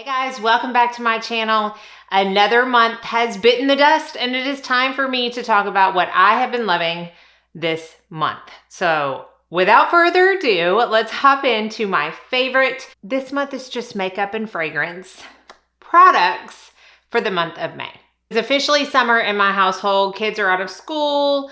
Hey guys, welcome back to my channel. Another month has bitten the dust and it is time for me to talk about what I have been loving this month. So without further ado, let's hop into my favorite. This month is just makeup and fragrance products for the month of May. It's officially summer in my household. Kids are out of school.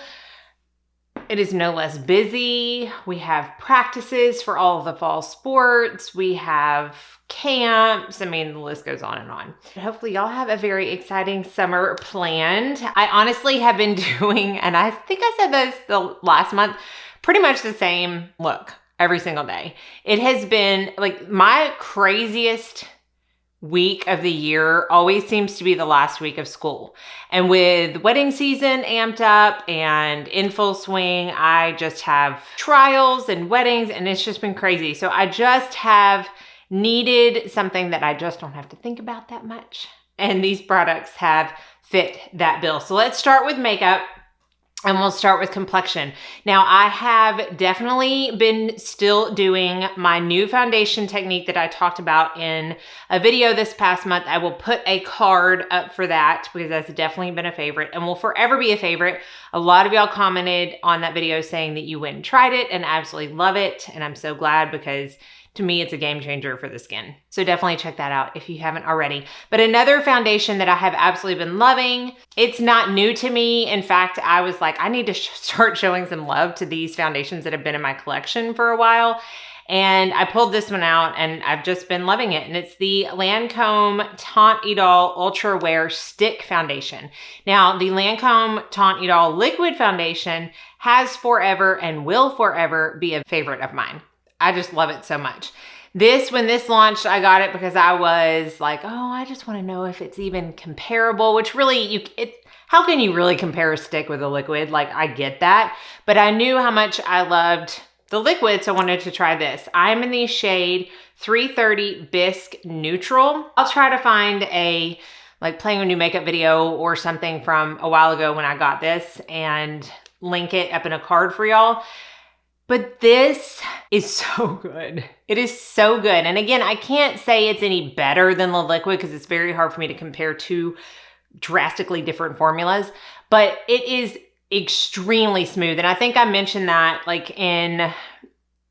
It is no less busy. We have practices for all of the fall sports. We have camps. I mean, the list goes on and on. Hopefully y'all have a very exciting summer planned. I honestly have been doing, and I think I said this the last month, pretty much the same look every single day. It has been like my craziest week of the year always seems to be the last week of school. And with wedding season amped up and in full swing, I just have trials and weddings and it's just been crazy. So I just have needed something that I just don't have to think about that much. And these products have fit that bill. So let's start with makeup. And we'll start with complexion. Now, I have definitely been still doing my new foundation technique that I talked about in a video this past month. I will put a card up for that because that's definitely been a favorite and will forever be a favorite. A lot of y'all commented on that video saying that you went and tried it and absolutely love it. And I'm so glad because to me, it's a game changer for the skin. So definitely check that out if you haven't already. But another foundation that I have absolutely been loving, it's not new to me. In fact, I was like, I need to start showing some love to these foundations that have been in my collection for a while. And I pulled this one out and I've just been loving it. And it's the Lancome Teint Idole Ultra Wear Stick Foundation. Now, the Lancome Teint Idole Liquid Foundation has forever and will forever be a favorite of mine. I just love it so much. When this launched, I got it because I was like, oh, I just want to know if it's even comparable, which really, how can you really compare a stick with a liquid? Like, I get that, but I knew how much I loved the liquid, so I wanted to try this. I'm in the shade 330 Bisque Neutral. I'll try to find a playing with new makeup video or something from a while ago when I got this and link it up in a card for y'all. But this is so good. It is so good. And again, I can't say it's any better than the liquid because it's very hard for me to compare two drastically different formulas, but it is extremely smooth. And I think I mentioned that like in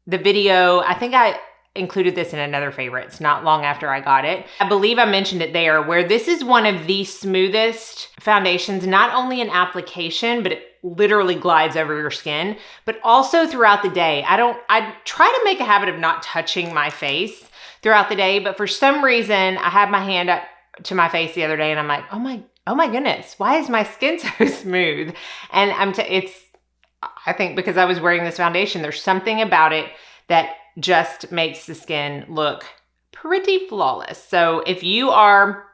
the video, I think I included this in another favorites not long after I got it. I believe I mentioned it there where this is one of the smoothest foundations, not only in application, but it literally glides over your skin, but also throughout the day. I try to make a habit of not touching my face throughout the day, but for some reason I had my hand up to my face the other day and I'm like, oh my goodness, why is my skin so smooth? And I think because I was wearing this foundation, there's something about it that just makes the skin look pretty flawless. So if you are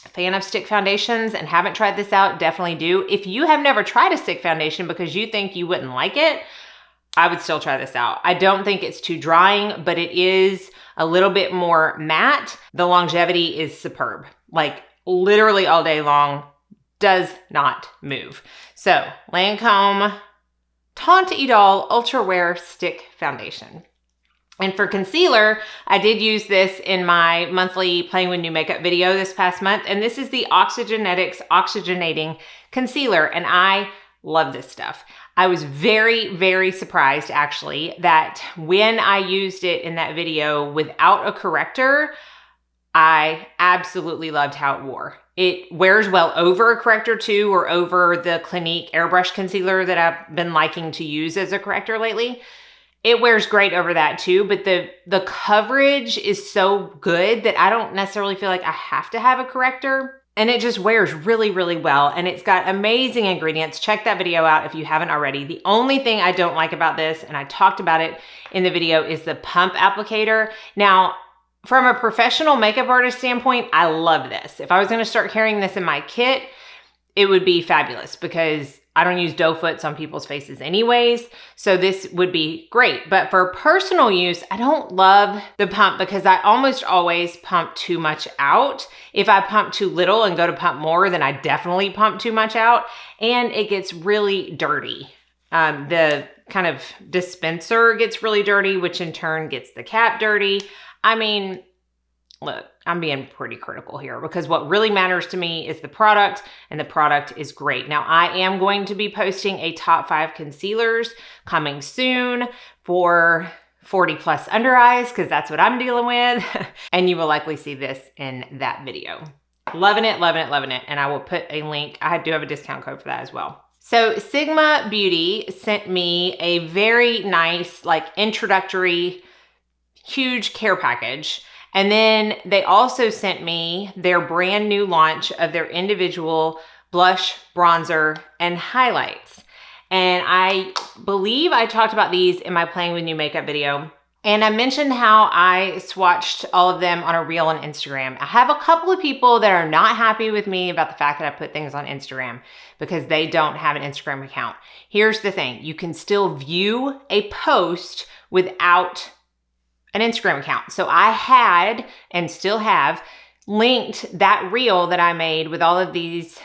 a fan of stick foundations and haven't tried this out, definitely do. If you have never tried a stick foundation because you think you wouldn't like it, I would still try this out. I don't think it's too drying, but it is a little bit more matte. The longevity is superb. Like literally all day long, does not move. So Lancome Teint Idole Ultra Wear Stick Foundation. And for concealer, I did use this in my monthly Playing with New Makeup video this past month. And this is the Oxygenetics Oxygenating Concealer. And I love this stuff. I was very, very surprised actually that when I used it in that video without a corrector, I absolutely loved how it wore. It wears well over a corrector too, or over the Clinique Airbrush Concealer that I've been liking to use as a corrector lately. It wears great over that too, but the coverage is so good that I don't necessarily feel like I have to have a corrector. And it just wears really, really well. And it's got amazing ingredients. Check that video out if you haven't already. The only thing I don't like about this, and I talked about it in the video, is the pump applicator. Now, from a professional makeup artist standpoint, I love this. If I was gonna start carrying this in my kit, it would be fabulous because I don't use doe foots on people's faces anyways, so this would be great. But for personal use, I don't love the pump because I almost always pump too much out. If I pump too little and go to pump more, then I definitely pump too much out, and it gets really dirty. The kind of dispenser gets really dirty, which in turn gets the cap dirty. I mean, look, I'm being pretty critical here because what really matters to me is the product, and the product is great. Now, I am going to be posting a top 5 concealers coming soon for 40 plus under eyes because that's what I'm dealing with. And you will likely see this in that video. Loving it, loving it, loving it. And I will put a link. I do have a discount code for that as well. So Sigma Beauty sent me a very nice, like introductory, huge care package. And then they also sent me their brand new launch of their individual blush, bronzer, and highlights. And I believe I talked about these in my Playing with New Makeup video. And I mentioned how I swatched all of them on a reel on Instagram. I have a couple of people that are not happy with me about the fact that I put things on Instagram because they don't have an Instagram account. Here's the thing. You can still view a post without an Instagram account. So I had, and still have, linked that reel that I made with all of these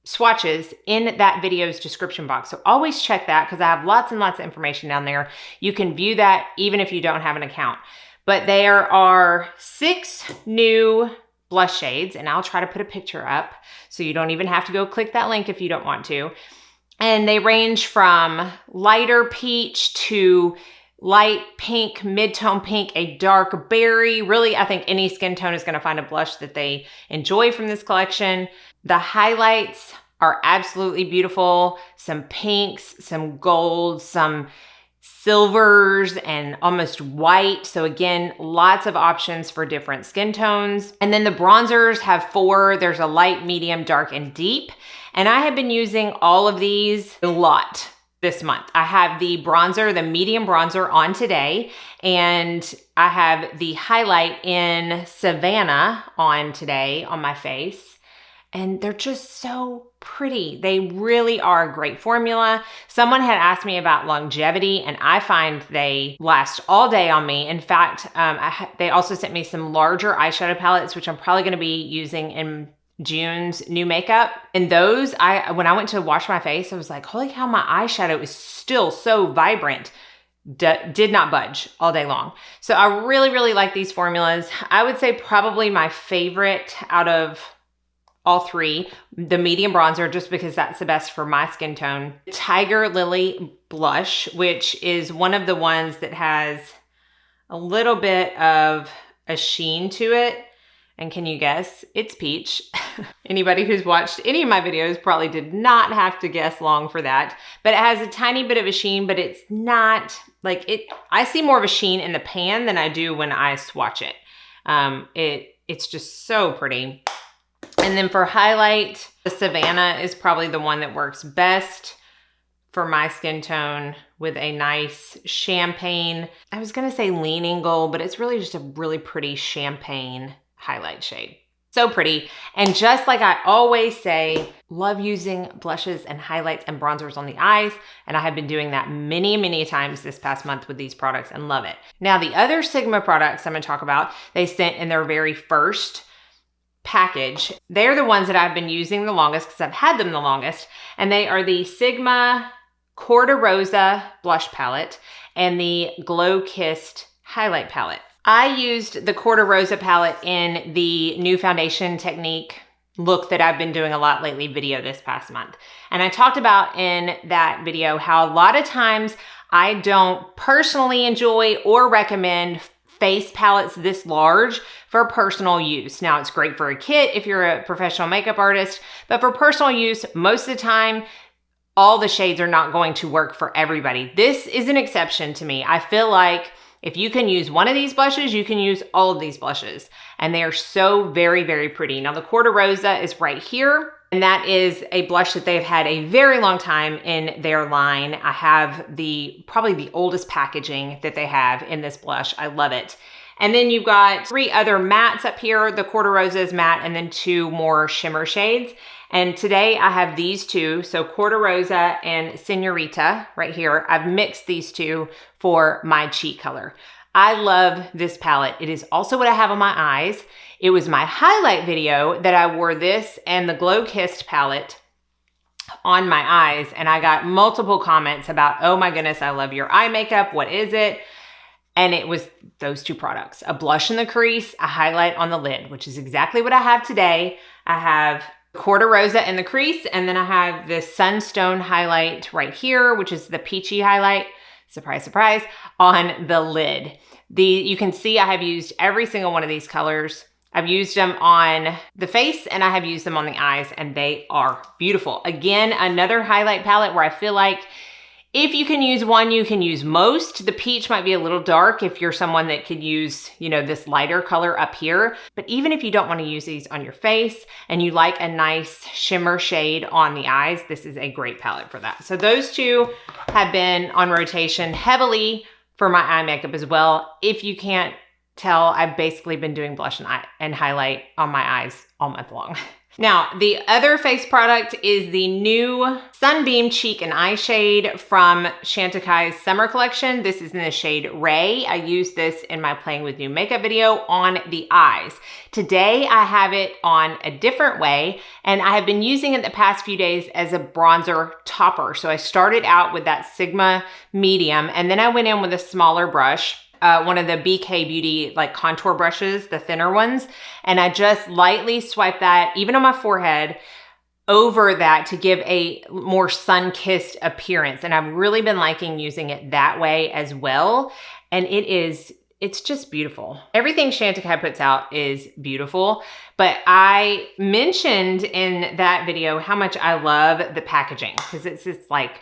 swatches in that video's description box. So always check that because I have lots and lots of information down there. You can view that even if you don't have an account. But there are 6 new blush shades, and I'll try to put a picture up so you don't even have to go click that link if you don't want to. And they range from lighter peach to light pink, mid-tone pink, a dark berry. Really, I think any skin tone is going to find a blush that they enjoy from this collection. The highlights are absolutely beautiful. Some pinks, some golds, some silvers, and almost white. So again, lots of options for different skin tones. And then the bronzers have 4. There's a light, medium, dark, and deep. And I have been using all of these a lot this month. I have the bronzer, the medium bronzer on today, and I have the highlight in Savanna on today on my face. And they're just so pretty. They really are a great formula. Someone had asked me about longevity, and I find they last all day on me. In fact, they also sent me some larger eyeshadow palettes, which I'm probably going to be using in June's new makeup. And those, when I went to wash my face, I was like, holy cow, my eyeshadow is still so vibrant. Did not budge all day long. So I really, really like these formulas. I would say probably my favorite out of all 3, the medium bronzer, just because that's the best for my skin tone. Tiger Lily blush, which is one of the ones that has a little bit of a sheen to it. And can you guess? It's peach. Anybody who's watched any of my videos probably did not have to guess long for that. But it has a tiny bit of a sheen, but it's not like it. I see more of a sheen in the pan than I do when I swatch it. It's just so pretty. And then for highlight, the Savanna is probably the one that works best for my skin tone with a nice champagne. I was gonna say leaning gold, but it's really just a really pretty champagne highlight shade. So pretty. And just like I always say, love using blushes and highlights and bronzers on the eyes. And I have been doing that many, many times this past month with these products and love it. Now, the other Sigma products I'm gonna talk about, they sent in their very first package. They're the ones that I've been using the longest because I've had them the longest. And they are the Sigma Corda Rosa blush palette and the Glowkissed highlight palette. I used the Corda Rosa palette in the new foundation technique look that I've been doing a lot lately video this past month. And I talked about in that video how a lot of times I don't personally enjoy or recommend face palettes this large for personal use. Now, it's great for a kit if you're a professional makeup artist, but for personal use, most of the time, all the shades are not going to work for everybody. This is an exception to me. I feel like if you can use one of these blushes, you can use all of these blushes. And they are so very, very pretty. Now, the Corda Rosa is right here. And that is a blush that they've had a very long time in their line. I have probably the oldest packaging that they have in this blush. I love it. And then you've got 3 other mattes up here. The Corda Rosa is matte, and then 2 more shimmer shades. And today I have these 2. So Corda Rosa and Senorita right here. I've mixed these 2 for my cheek color. I love this palette. It is also what I have on my eyes. It was my highlight video that I wore this and the Glowkissed palette on my eyes. And I got multiple comments about, oh my goodness, I love your eye makeup. What is it? And it was those two products, a blush in the crease, a highlight on the lid, which is exactly what I have today. I have Corda Rosa in the crease, and then I have this Sunstone highlight right here, which is the peachy highlight, surprise, surprise, on the lid. You can see I have used every single one of these colors. I've used them on the face and I have used them on the eyes, and they are beautiful. Again, another highlight palette where I feel like if you can use one, you can use most. The peach might be a little dark if you're someone that could use, you know, this lighter color up here. But even if you don't want to use these on your face and you like a nice shimmer shade on the eyes, this is a great palette for that. So those two have been on rotation heavily for my eye makeup as well. If you can't tell, I've basically been doing blush and highlight on my eyes all month long. Now, the other face product is the new Sunbeam Cheek and Eye Shade from Chantecaille's summer collection. This is in the shade Ray. I used this in my Playing With New Makeup video on the eyes. Today, I have it on a different way, and I have been using it the past few days as a bronzer topper. So I started out with that Sigma medium, and then I went in with a smaller brush, one of the BK Beauty like contour brushes, the thinner ones. And I just lightly swipe that, even on my forehead, over that to give a more sun-kissed appearance. And I've really been liking using it that way as well. And it's just beautiful. Everything Chantecaille puts out is beautiful, but I mentioned in that video how much I love the packaging, because it's this like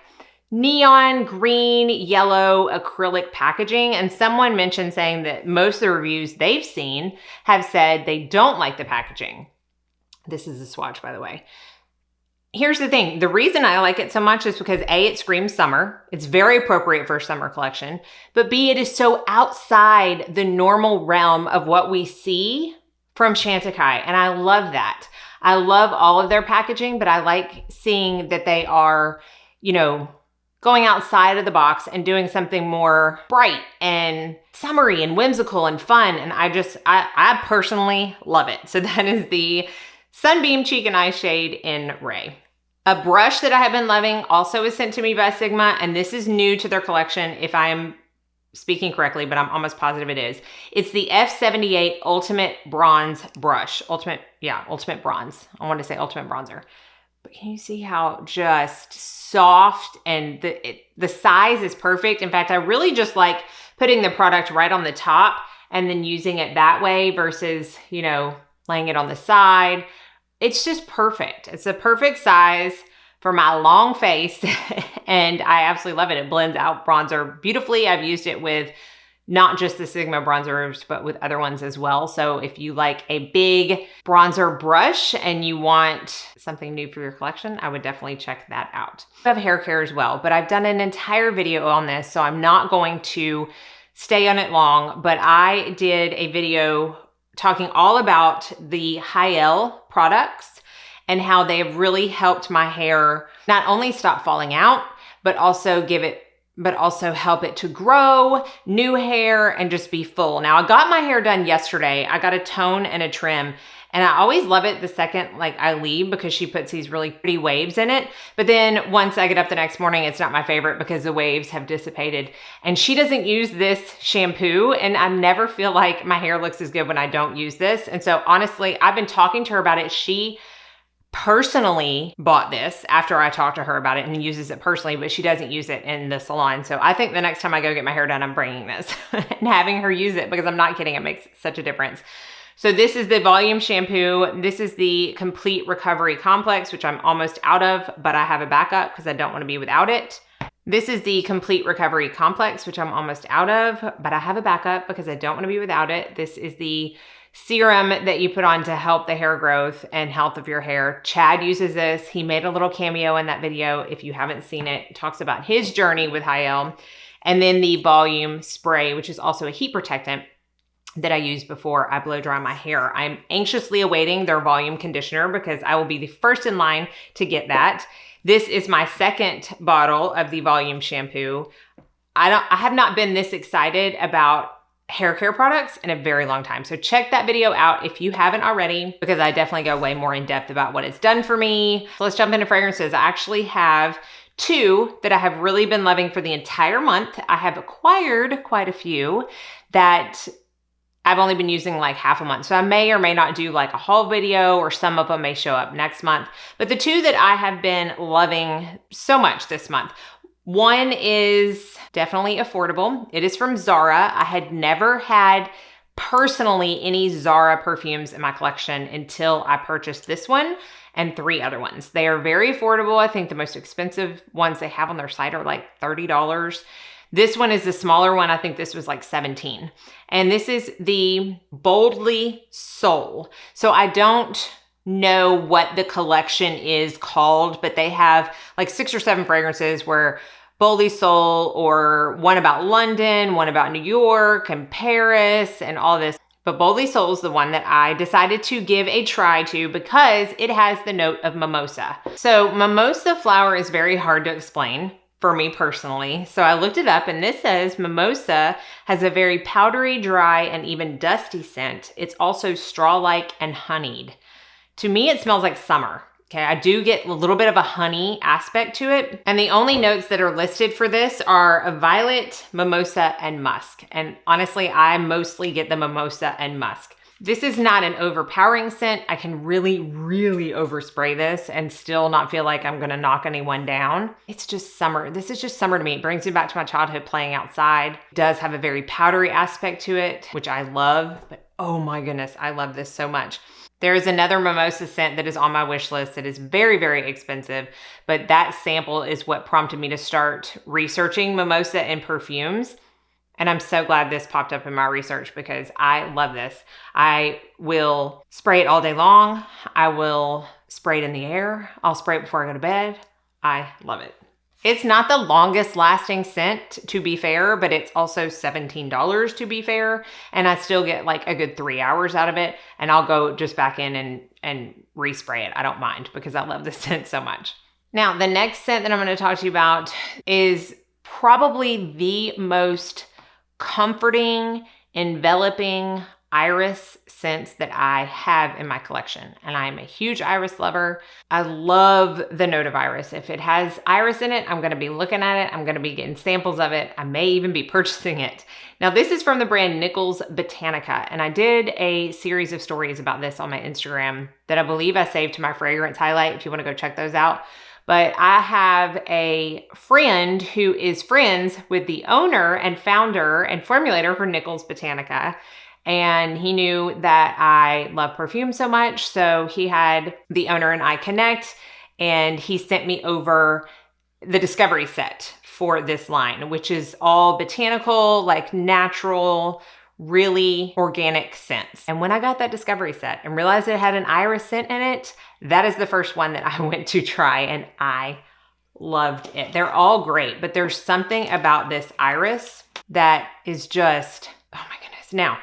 neon green, yellow acrylic packaging. And someone mentioned saying that most of the reviews they've seen have said they don't like the packaging. This is a swatch, by the way. Here's the thing. The reason I like it so much is because A, it screams summer. It's very appropriate for a summer collection. But B, it is so outside the normal realm of what we see from Chantecaille. And I love that. I love all of their packaging, but I like seeing that they are, you know, going outside of the box and doing something more bright and summery and whimsical and fun. And I personally love it. So that is the Sunbeam Cheek and Eye Shade in Ray. A brush that I have been loving also is sent to me by Sigma, and this is new to their collection if I am speaking correctly, but I'm almost positive it is. It's the F78 Ultimate Bronze Brush. Ultimate Bronze. I wanted to say Ultimate Bronzer. But can you see how just soft, and the size is perfect. In fact, I really just like putting the product right on the top and then using it that way versus, you know, laying it on the side. It's just perfect. It's a perfect size for my long face and I absolutely love it. It blends out bronzer beautifully. I've used it with not just the Sigma bronzers, but with other ones as well. So if you like a big bronzer brush and you want something new for your collection, I would definitely check that out. I have hair care as well, but I've done an entire video on this, so I'm not going to stay on it long, but I did a video talking all about the Hyel products and how they have really helped my hair not only stop falling out, but also help it to grow new hair and just be full. Now, I got my hair done yesterday. I got a tone and a trim, and I always love it the second like I leave because she puts these really pretty waves in it. But then once I get up the next morning, it's not my favorite because the waves have dissipated. And she doesn't use this shampoo, and I never feel like my hair looks as good when I don't use this. And so honestly, I've been talking to her about it. She personally bought this after I talked to her about it and uses it personally, but she doesn't use it in the salon. So I think the next time I go get my hair done, I'm bringing this and having her use it, because I'm not kidding. It makes such a difference. So this is the volume shampoo. This is the Complete Recovery Complex, which I'm almost out of, but I have a backup because I don't want to be without it. This is the Complete Recovery Complex, which I'm almost out of, but I have a backup because I don't want to be without it. This is the serum that you put on to help the hair growth and health of your hair. Chad uses this. He made a little cameo in that video. If you haven't seen it, it talks about his journey with Hyel. And then the volume spray, which is also a heat protectant that I use before I blow dry my hair. I'm anxiously awaiting their volume conditioner because I will be the first in line to get that. This is my second bottle of the volume shampoo. I have not been this excited about hair care products in a very long time. So check that video out if you haven't already, because I definitely go way more in depth about what it's done for me. So let's jump into fragrances. I actually have Two that I have really been loving for the entire month. I have acquired quite a few that I've only been using like half a month. So I may or may not do like a haul video, or some of them may show up next month. But the two that I have been loving so much this month, one is definitely affordable. It is from Zara. I had never had personally any Zara perfumes in my collection until I purchased this one and 3 other ones. They are very affordable. I think the most expensive ones they have on their site are like $30. This one is the smaller one. I think this was like $17. And this is the Boldly Soul. So I don't know what the collection is called, but they have like 6 or 7 fragrances where Boldly Soul, or one about London, one about New York and Paris and all this. But Boldly Soul is the one that I decided to give a try to because it has the note of mimosa. So mimosa flower is very hard to explain for me personally. So I looked it up, and this says mimosa has a very powdery, dry, and even dusty scent. It's also straw-like and honeyed. To me, it smells like summer. Okay, I do get a little bit of a honey aspect to it. And the only notes that are listed for this are a violet, mimosa, and musk. And honestly, I mostly get the mimosa and musk. This is not an overpowering scent. I can really, really overspray this and still not feel like I'm gonna knock anyone down. It's just summer. This is just summer to me. It brings me back to my childhood playing outside. It does have a very powdery aspect to it, which I love, but oh my goodness, I love this so much. There is another mimosa scent that is on my wish list that is very, very expensive, but that sample is what prompted me to start researching mimosa and perfumes. And I'm so glad this popped up in my research because I love this. I will spray it all day long. I will spray it in the air. I'll spray it before I go to bed. I love it. It's not the longest lasting scent, to be fair, but it's also $17 to be fair. And I still get like a good 3 hours out of it. And I'll go just back in and respray it. I don't mind because I love this scent so much. Now, the next scent that I'm going to talk to you about is probably the most comforting, enveloping iris scents that I have in my collection. And I am a huge iris lover. I love the note of iris. If it has iris in it, I'm going to be looking at it. I'm going to be getting samples of it. I may even be purchasing it. Now, this is from the brand Nichols Botanica. And I did a series of stories about this on my Instagram that I believe I saved to my fragrance highlight if you want to go check those out. But I have a friend who is friends with the owner and founder and formulator for Nichols Botanica. And he knew that I love perfume so much. So he had the owner and I connect, and he sent me over the discovery set for this line, which is all botanical, like natural, really organic scents. And when I got that discovery set and realized it had an iris scent in it, that is the first one that I went to try, and I loved it. They're all great, but there's something about this iris that is just, oh my goodness. Now,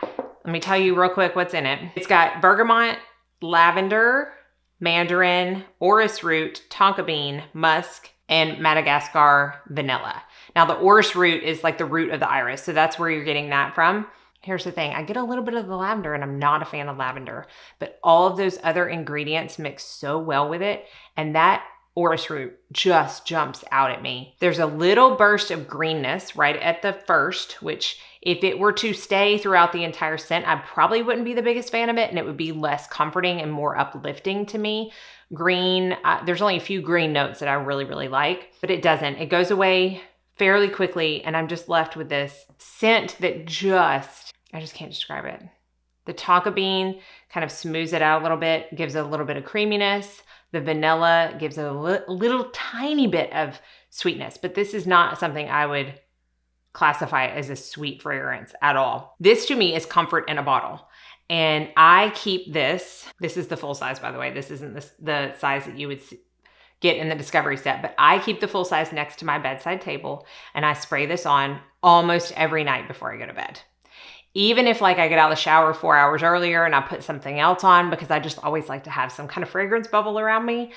let me tell you real quick what's in it. It's got bergamot, lavender, mandarin, orris root, tonka bean, musk, and Madagascar vanilla. Now, the orris root is like the root of the iris, so that's where you're getting that from. Here's the thing. I get a little bit of the lavender, and I'm not a fan of lavender, but all of those other ingredients mix so well with it, and that orris root just jumps out at me. There's a little burst of greenness right at the first, which if it were to stay throughout the entire scent, I probably wouldn't be the biggest fan of it, and it would be less comforting and more uplifting to me. Green, there's only a few green notes that I really, really like, but it doesn't. It goes away fairly quickly, and I'm just left with this scent that I just can't describe it. The tonka bean kind of smooths it out a little bit, gives it a little bit of creaminess. The vanilla gives it a little tiny bit of sweetness, but this is not something I would classify as a sweet fragrance at all. This to me is comfort in a bottle. And I keep this. This is the full size, by the way. This isn't the size that you would get in the discovery set, but I keep the full size next to my bedside table, and I spray this on almost every night before I go to bed. Even if like I get out of the shower 4 hours earlier and I put something else on because I just always like to have some kind of fragrance bubble around me,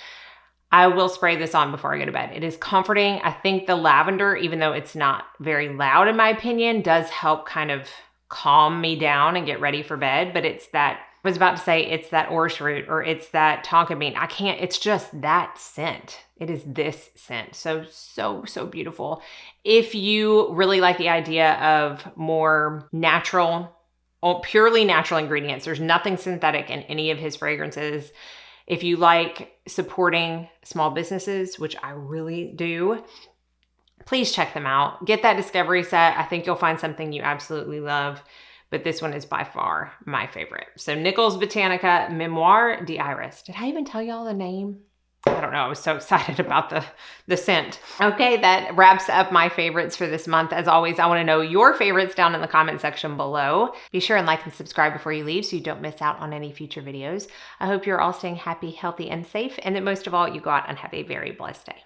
I will spray this on before I go to bed. It is comforting. I think the lavender, even though it's not very loud in my opinion, does help kind of calm me down and get ready for bed, but it's that I was about to say it's that orris root or it's that tonka bean. I can't, it's just that scent. It is this scent. So, so beautiful. If you really like the idea of more natural, purely natural ingredients, there's nothing synthetic in any of his fragrances. If you like supporting small businesses, which I really do, please check them out. Get that discovery set. I think you'll find something you absolutely love, but this one is by far my favorite. So Nichols Botanica Memoire d'Iris. Did I even tell y'all the name? I don't know. I was so excited about the scent. Okay, that wraps up my favorites for this month. As always, I want to know your favorites down in the comment section below. Be sure and like and subscribe before you leave so you don't miss out on any future videos. I hope you're all staying happy, healthy, and safe, and that most of all, you go out and have a very blessed day.